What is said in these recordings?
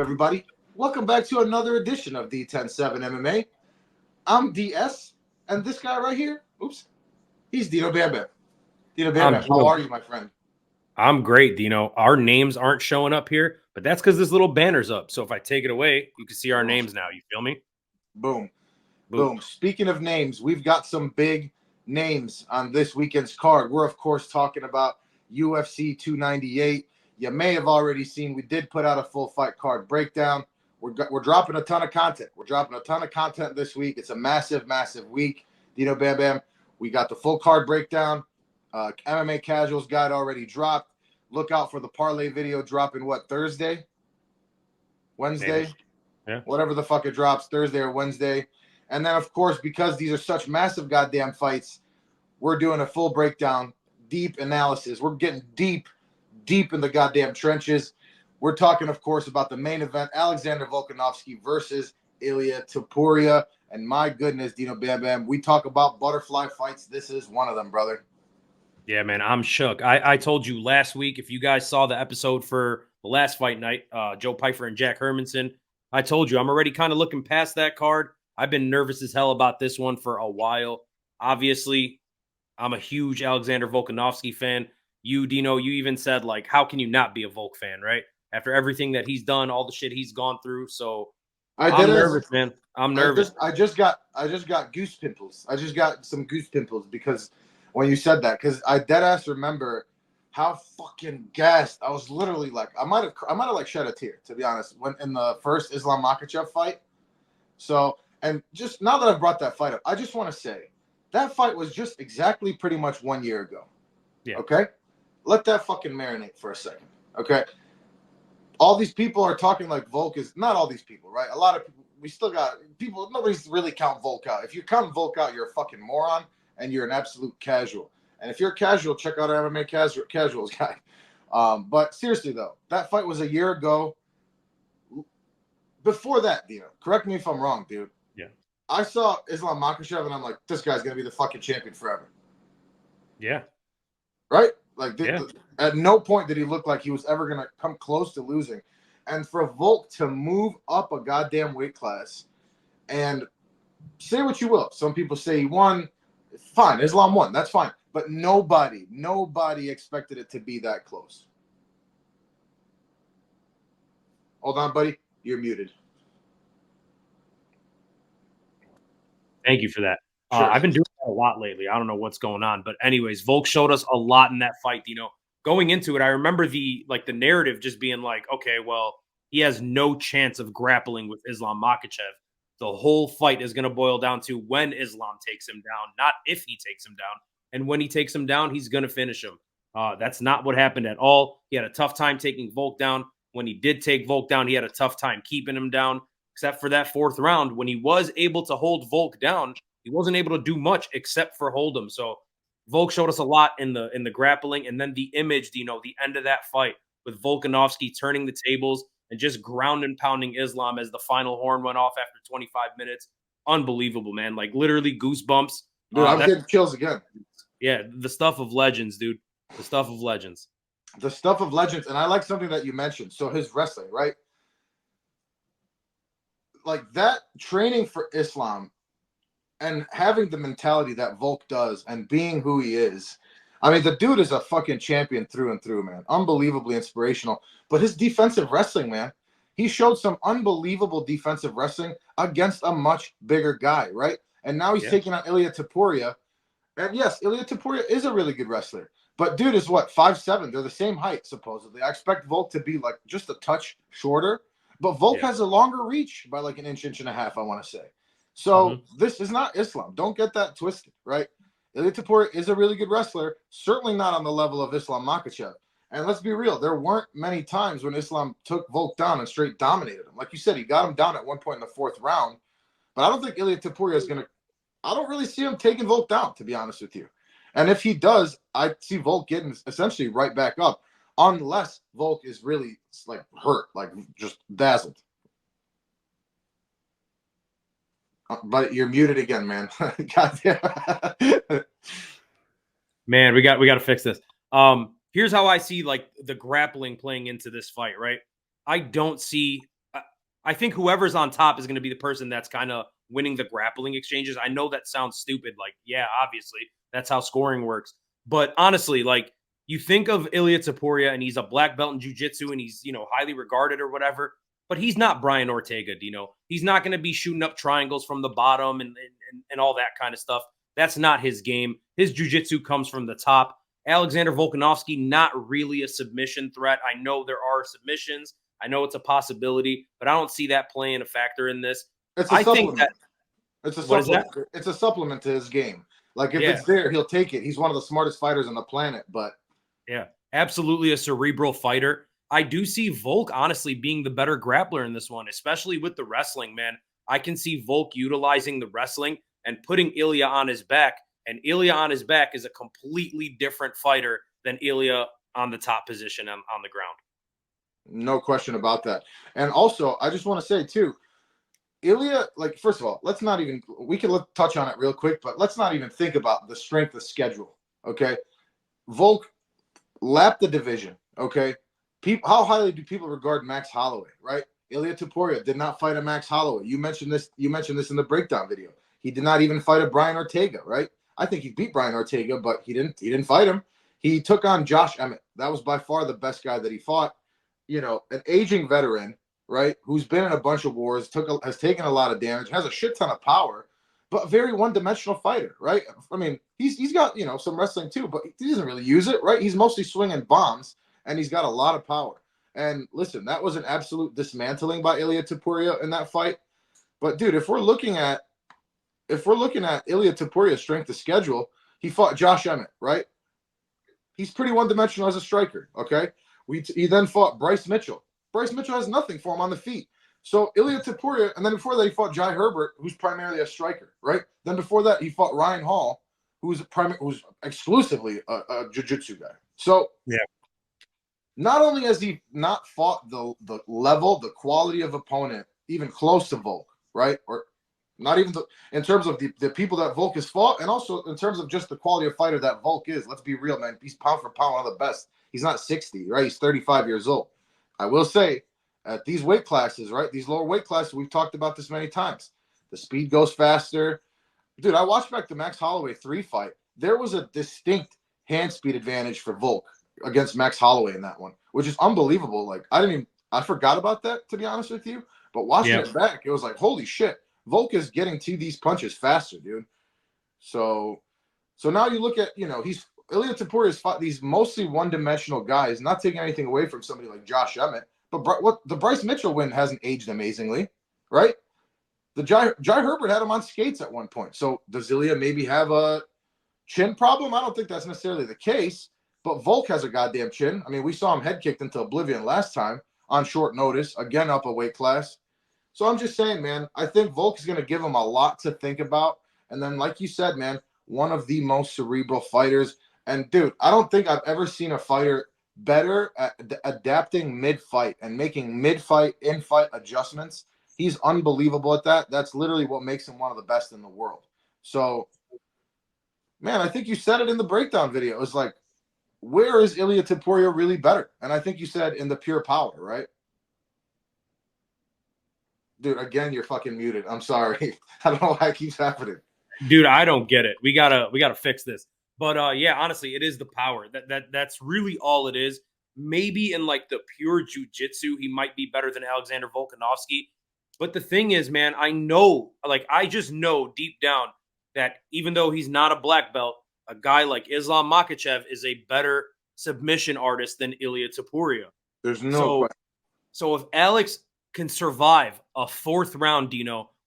everybody? Welcome back to another edition of D107 MMA. I'm DS, and this guy right here, he's Dino Bam Bam. Dino Bam Bam, how are you, my friend? I'm great, Dino. Our names aren't showing up here, but that's because this little banner's up. So if I take it away, you can see our names now. You feel me? Boom. Speaking of names, we've got some big names on this weekend's card. We're, of course, talking about UFC 298. You may have already seen we did put out a full fight card breakdown. We're dropping a ton of content. We're dropping a ton of content this week. It's a massive, massive week. Dino Bam Bam. We got the full card breakdown. MMA Casuals guide already dropped. Look out for the parlay video dropping Thursday? Wednesday? Yeah. Whatever the fuck it drops, Thursday or Wednesday. And then, of course, because these are such massive goddamn fights, we're doing a full breakdown, deep analysis. We're getting deep in the goddamn trenches. We're talking, of course, about the main event, Alexander Volkanovski versus Ilia Topuria. And my goodness, Dino Bam Bam, we talk about butterfly fights. This is one of them, brother. Yeah, man, I'm shook. I told you last week, if you guys saw the episode for the last fight night, Joe Pyfer and Jack Hermanson, I told you I'm already kind of looking past that card. I've been nervous as hell about this one for a while. Obviously, I'm a huge Alexander Volkanovski fan. You, Dino, you even said, like, how can you not be a Volk fan, right? After everything that he's done, all the shit he's gone through. So I'm nervous, man. I'm nervous. I just got goose pimples. I just got some goose pimples because when you said that, because I dead ass remember how fucking gassed I was. Literally, like, I might have like shed a tear, to be honest, when in the first Islam Makhachev fight. So, and just now that I've brought that fight up, I just want to say that fight was just exactly pretty much 1 year ago. Yeah. Okay, let that fucking marinate for a second. Okay, all these people are talking like Volk is not all these people, right? A lot of people. We still got people. Nobody's really count Volk out. If you count Volk out, you're a fucking moron. And you're an absolute casual. And if you're casual, check out our MMA Casuals guy. But seriously, though, that fight was a year ago. Before that, Dino, correct me if I'm wrong, dude. Yeah. I saw Islam Makhachev, and I'm like, this guy's going to be the fucking champion forever. Yeah. Right? Like, at no point did he look like he was ever going to come close to losing. And for Volk to move up a goddamn weight class, and say what you will. Some people say he won. Fine, Islam won. That's fine. But nobody expected it to be that close. Hold on, buddy. You're muted. Thank you for that. Sure. I've been doing that a lot lately. I don't know what's going on. But anyways, Volk showed us a lot in that fight. You know, going into it, I remember the narrative just being like, okay, well, he has no chance of grappling with Islam Makhachev. The whole fight is going to boil down to when Islam takes him down, not if he takes him down. And when he takes him down, he's going to finish him. That's not what happened at all. He had a tough time taking Volk down. When he did take Volk down, he had a tough time keeping him down, except for that fourth round. When he was able to hold Volk down, he wasn't able to do much except for hold him. So Volk showed us a lot in the grappling. And then the image, the end of that fight with Volkanovski turning the tables and just ground and pounding Islam as the final horn went off after 25 minutes. Unbelievable, man. Like, literally goosebumps. Dude, I'm getting chills again. Yeah, the stuff of legends, dude. The stuff of legends. The stuff of legends. And I like something that you mentioned. So his wrestling, right? Like, that training for Islam and having the mentality that Volk does and being who he is. I mean, the dude is a fucking champion through and through, man. Unbelievably inspirational. But his defensive wrestling, man, he showed some unbelievable defensive wrestling against a much bigger guy, right? And now he's taking on Ilia Topuria. And yes, Ilia Topuria is a really good wrestler. But dude is what, 5'7". They're the same height, supposedly. I expect Volk to be like just a touch shorter. But Volk has a longer reach by like an inch and a half, I want to say. So this is not Islam. Don't get that twisted, right? Ilia Topuria is a really good wrestler, certainly not on the level of Islam Makhachev. And let's be real, there weren't many times when Islam took Volk down and straight dominated him. Like you said, he got him down at one point in the fourth round. But I don't think Ilia Topuria is going to – I don't really see him taking Volk down, to be honest with you. And if he does, I see Volk getting essentially right back up, unless Volk is really, like, hurt, like just dazzled. But you're muted again, man. Goddamn. Man, we got to fix this. Here's how I see like the grappling playing into this fight, right? I don't see I think whoever's on top is going to be the person that's kind of winning the grappling exchanges. I know that sounds stupid. Like, yeah, obviously that's how scoring works. But honestly, like you think of Ilia Topuria and he's a black belt in jiu-jitsu and he's, highly regarded or whatever, but he's not Brian Ortega, He's not going to be shooting up triangles from the bottom and all that kind of stuff. That's not his game. His jiu-jitsu comes from the top. Alexander Volkanovski, not really a submission threat. I know there are submissions. I know it's a possibility, but I don't see that playing a factor in this. It's a I supplement. think that it's a what is supplement. that? It's a supplement to his game. Like if Yeah. it's there, he'll take it. He's one of the smartest fighters on the planet. But Yeah, absolutely a cerebral fighter. I do see Volk honestly being the better grappler in this one, especially with the wrestling, man. I can see Volk utilizing the wrestling and putting Ilia on his back. And Ilia on his back is a completely different fighter than Ilia on the top position on the ground. no question about that. And also, I just want to say too, Ilia, like, first of all, we can touch on it real quick, but let's not even think about the strength of schedule. Okay. Volk lapped the division. Okay. How highly do people regard Max Holloway, right? Ilia Topuria did not fight a Max Holloway. You mentioned this in the breakdown video. He did not even fight a Brian Ortega, right? I think he beat Brian Ortega, but he didn't fight him. He took on Josh Emmett. That was by far the best guy that he fought. An aging veteran, right, who's been in a bunch of wars, has taken a lot of damage, has a shit ton of power, but a very one-dimensional fighter, right? I mean, he's got, some wrestling too, but he doesn't really use it, right? He's mostly swinging bombs, and he's got a lot of power. And listen, that was an absolute dismantling by Ilia Topuria in that fight. But dude, if we're looking at Ilia Topuria's strength of schedule, he fought Josh Emmett, right? He's pretty one-dimensional as a striker, okay? He then fought Bryce Mitchell. Bryce Mitchell has nothing for him on the feet. So Ilia Topuria, and then before that he fought Jai Herbert, who's primarily a striker, right? Then before that he fought Ryan Hall, who's exclusively a jiu-jitsu guy. So yeah, not only has he not fought the level, the quality of opponent, even close to Volk, right? Or not even in terms of the people that Volk has fought, and also in terms of just the quality of fighter that Volk is. Let's be real, man. He's pound for pound one of the best. He's not 60, right? He's 35 years old. I will say, at these weight classes, right? These lower weight classes, we've talked about this many times. The speed goes faster. Dude, I watched back the Max Holloway 3 fight. There was a distinct hand speed advantage for Volk against Max Holloway in that one, which is unbelievable. Like, I forgot about that, to be honest with you. But watching it back, it was like, holy shit. Volk is getting to these punches faster, dude. So now you look at, Ilia Topuria's fought these mostly one-dimensional guys, not taking anything away from somebody like Josh Emmett. But the Bryce Mitchell win hasn't aged amazingly, right? The Jai Herbert had him on skates at one point. So does Ilia maybe have a chin problem? I don't think that's necessarily the case. But Volk has a goddamn chin. I mean, we saw him head kicked into oblivion last time on short notice, again up a weight class. So I'm just saying, man, I think Volk is going to give him a lot to think about. And then, like you said, man, one of the most cerebral fighters. And, dude, I don't think I've ever seen a fighter better at adapting mid-fight and making mid-fight, in-fight adjustments. He's unbelievable at that. That's literally what makes him one of the best in the world. So, man, I think you said it in the breakdown video. It's like, where is Ilia Topuria really better? And I think you said in the pure power, right? Dude, again, you're fucking muted. I'm sorry. I don't know why it keeps happening. Dude, I don't get it. We gotta fix this. But yeah, honestly, it is the power. That's really all it is. Maybe in like the pure jujitsu, he might be better than Alexander Volkanovski. But the thing is, man, I just know deep down that even though he's not a black belt, a guy like Islam Makhachev is a better submission artist than Ilia Topuria. There's no question. So if Alex can survive a fourth round,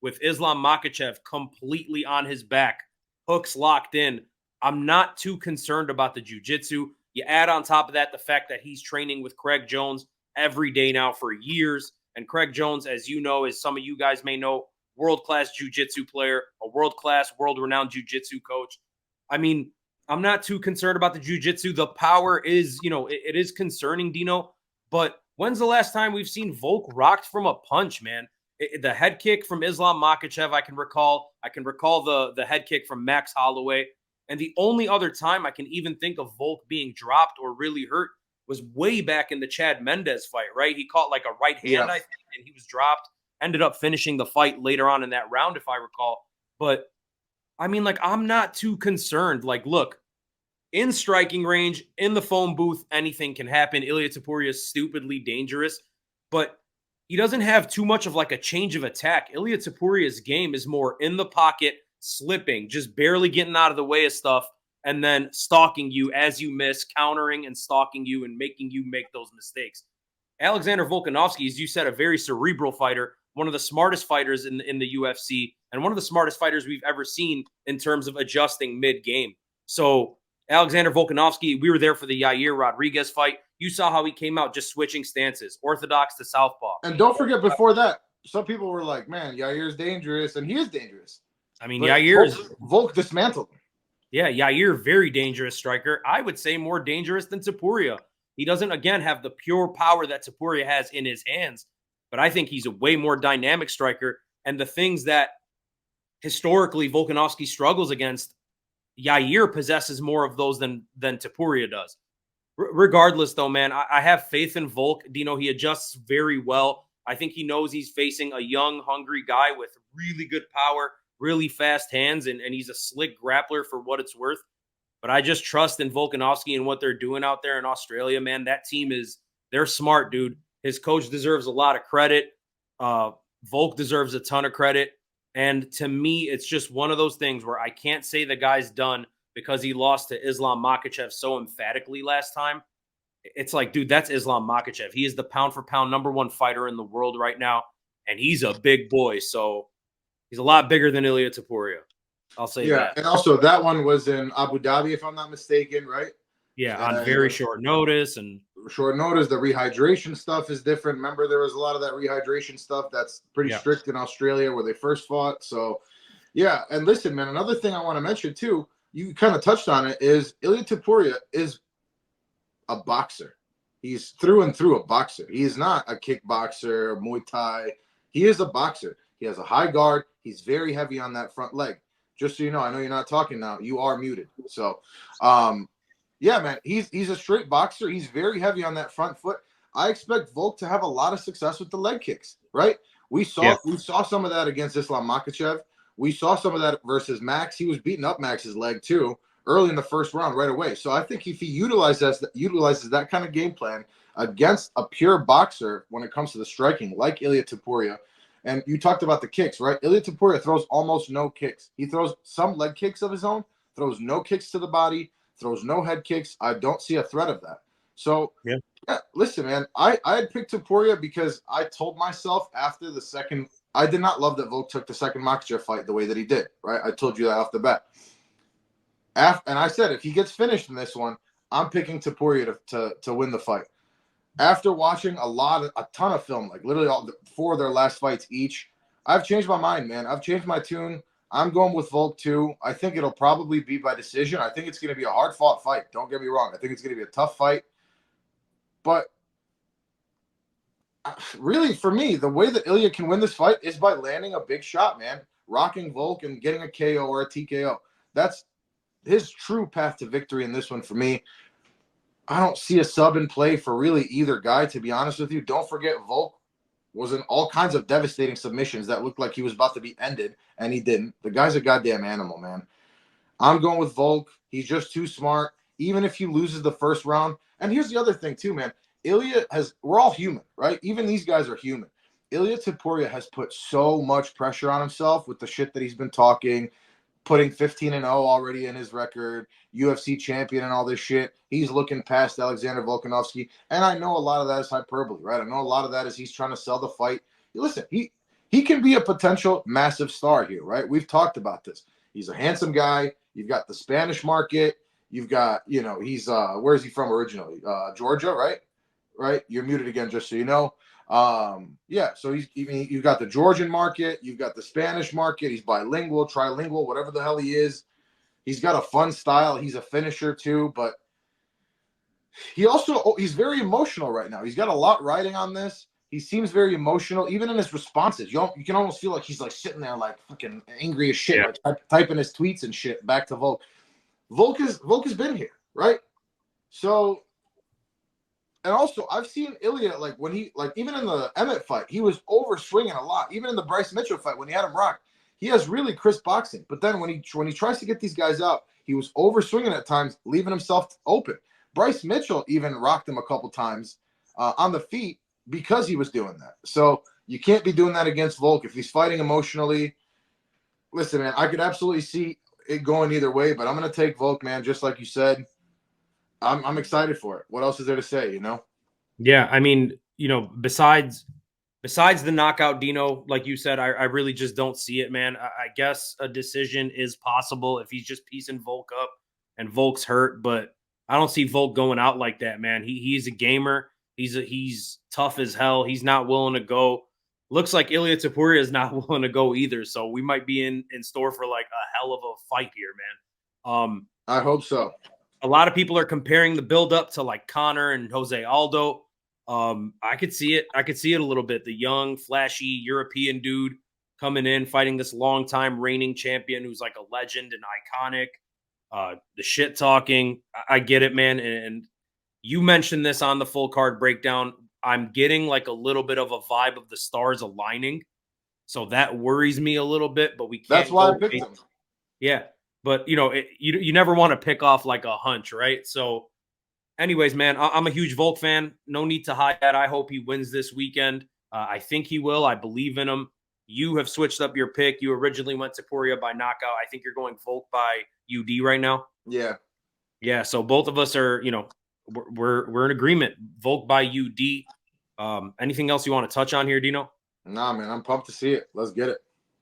with Islam Makhachev completely on his back, hooks locked in, I'm not too concerned about the jiu-jitsu. You add on top of that the fact that he's training with Craig Jones every day now for years. And Craig Jones, as you know, as some of you guys may know, world-class jiu-jitsu player, a world-class, world-renowned jiu-jitsu coach. I mean, I'm not too concerned about the jiu-jitsu. The power is, it is concerning, Dino. But when's the last time we've seen Volk rocked from a punch, man? The head kick from Islam Makhachev, I can recall. I can recall the head kick from Max Holloway. And the only other time I can even think of Volk being dropped or really hurt was way back in the Chad Mendez fight, right? He caught like a right hand, I think, and he was dropped. ended up finishing the fight later on in that round, if I recall. But I mean, like, I'm not too concerned. Like, look, in striking range, in the phone booth, anything can happen. Ilia Topuria is stupidly dangerous, but he doesn't have too much of like a change of attack. Ilia Topuria's game is more in the pocket, slipping, just barely getting out of the way of stuff, and then stalking you as you miss, countering and stalking you and making you make those mistakes. Alexander Volkanovski, as you said, a very cerebral fighter, one of the smartest fighters in the UFC, and one of the smartest fighters we've ever seen in terms of adjusting mid-game. So Alexander Volkanovski, we were there for the Yair Rodriguez fight. You saw how he came out just switching stances, orthodox to southpaw. And don't forget, before that, some people were like, man, Yair's dangerous, and he is dangerous. I mean, But Yair is Volk dismantled him. Yeah, Yair, very dangerous striker. I would say more dangerous than Topuria. He doesn't, again, have the pure power that Topuria has in his hands, but I think he's a way more dynamic striker. And the things that historically Volkanovski struggles against, Yair possesses more of those than Topuria does. Regardless, though, man, I have faith in Volk. Dino, he adjusts very well. I think he knows he's facing a young, hungry guy with really good power, really fast hands, and he's a slick grappler for what it's worth. But I just trust in Volkanovski and what they're doing out there in Australia, man. That team they're smart, dude. His coach deserves a lot of credit. Volk deserves a ton of credit. And to me, it's just one of those things where I can't say the guy's done because he lost to Islam Makhachev so emphatically last time. It's like, dude, that's Islam Makhachev. He is the pound-for-pound #1 fighter in the world right now, and he's a big boy. So he's a lot bigger than Ilia Topuria. I'll say that. Yeah, and also that one was in Abu Dhabi, if I'm not mistaken, right? Yeah, on very short notice. And short notice, the rehydration stuff is different. Remember, there was a lot of that rehydration stuff that's pretty strict in Australia where they first fought. So, yeah. And listen, man, another thing I want to mention too, you kind of touched on it, is Ilia Topuria is a boxer. He's through and through a boxer. He is not a kickboxer, Muay Thai. He is a boxer. He has a high guard. He's very heavy on that front leg. Just so you know, I know you're not talking now. You are muted. So, yeah, man, he's a straight boxer. He's very heavy on that front foot. I expect Volk to have a lot of success with the leg kicks, right? We saw some of that against Islam Makhachev. We saw some of that versus Max. He was beating up Max's leg too early in the first round right away. So I think if he utilizes that kind of game plan against a pure boxer when it comes to the striking, like Ilia Topuria, and you talked about the kicks, right? Ilia Topuria throws almost no kicks. He throws some leg kicks of his own, throws no kicks to the body, throws no head kicks. I don't see a threat of that. So, yeah listen, man, I had picked Topuria because I told myself after the second, I did not love that Volk took the second Makhachev fight the way that he did, right? I told you that off the bat. And I said, if he gets finished in this one, I'm picking Topuria to win the fight. After watching a ton of film, like literally four of their last fights each, I've changed my mind, man. I've changed my tune. I'm going with Volk too. I think it'll probably be by decision. I think it's going to be a hard-fought fight. Don't get me wrong. I think it's going to be a tough fight. But really, for me, the way that Ilia can win this fight is by landing a big shot, man. Rocking Volk and getting a KO or a TKO. That's his true path to victory in this one for me. I don't see a sub in play for really either guy, to be honest with you. Don't forget, Volk was in all kinds of devastating submissions that looked like he was about to be ended, and he didn't. The guy's a goddamn animal, man. I'm going with Volk. He's just too smart, even if he loses the first round. And here's the other thing, too, man. We're all human, right? Even these guys are human. Ilia Topuria has put so much pressure on himself with the shit that he's been talking, putting 15-0 already in his record, UFC champion and all this shit. He's looking past Alexander Volkanovski. And I know a lot of that is hyperbole, right? I know a lot of that is he's trying to sell the fight. Listen, he can be a potential massive star here, right? We've talked about this. He's a handsome guy. You've got the Spanish market. You've got, he's where is he from originally? Georgia, right? Right? You're muted again, just so you know. So you've got the Georgian market, you've got the Spanish market. He's bilingual, trilingual, whatever the hell he is. He's got a fun style. He's a finisher too, but he's very emotional right now. He's got a lot riding on this. He seems very emotional, even in his responses. You can almost feel like he's like sitting there like fucking angry as shit, like typing his tweets and shit back to Volk. Volk has been here, right? So And also, I've seen Ilia like when he like even in the Emmett fight, he was over swinging a lot. Even in the Bryce Mitchell fight, when he had him rocked, he has really crisp boxing. But then when he tries to get these guys out, he was over swinging at times, leaving himself open. Bryce Mitchell even rocked him a couple times on the feet because he was doing that. So you can't be doing that against Volk if he's fighting emotionally. Listen, man, I could absolutely see it going either way, but I'm gonna take Volk, man. Just like you said, I'm excited for it. What else is there to say? You know. Yeah, I mean, besides the knockout, Dino, like you said, I really just don't see it, man. I guess a decision is possible if he's just piecing Volk up and Volk's hurt, but I don't see Volk going out like that, man. He's a gamer. He's tough as hell. He's not willing to go. Looks like Ilia Topuria is not willing to go either. So we might be in store for like a hell of a fight here, man. I hope so. A lot of people are comparing the build up to like Connor and Jose Aldo. I could see it. I could see it a little bit. The young, flashy European dude coming in, fighting this longtime reigning champion who's like a legend and iconic. The shit talking. I get it, man. And you mentioned this on the full card breakdown. I'm getting like a little bit of a vibe of the stars aligning. So that worries me a little bit, but we That's can't why I go. picked him. Yeah. But, you never want to pick off like a hunch, right? So, anyways, man, I'm a huge Volk fan. No need to hide that. I hope he wins this weekend. I think he will. I believe in him. You have switched up your pick. You originally went to Topuria by knockout. I think you're going Volk by UD right now. Yeah. Yeah. So both of us are, we're in agreement. Volk by UD. Anything else you want to touch on here, Dino? Nah, man, I'm pumped to see it. Let's get it.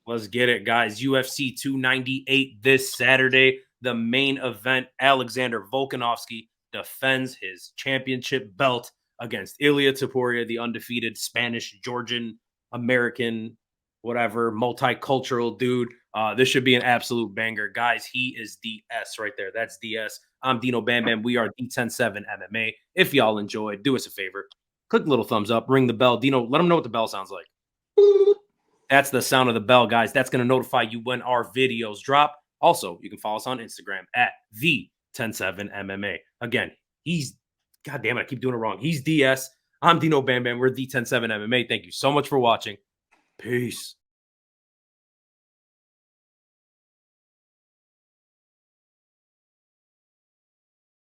Let's get it, guys. UFC 298 this Saturday. The main event, Alexander Volkanovski defends his championship belt against Ilia Topuria, the undefeated Spanish, Georgian, American, whatever, multicultural dude. This should be an absolute banger. Guys, he is DS right there. That's DS. I'm Dino Bam Bam. We are D107 MMA. If y'all enjoyed, do us a favor. Click the little thumbs up, ring the bell. Dino, let them know what the bell sounds like. That's the sound of the bell, guys. That's going to notify you when our videos drop. Also, you can follow us on Instagram at the107MMA. Again, God damn it, I keep doing it wrong. He's DS. I'm Dino Bam Bam. We're the 107 MMA. Thank you so much for watching. Peace.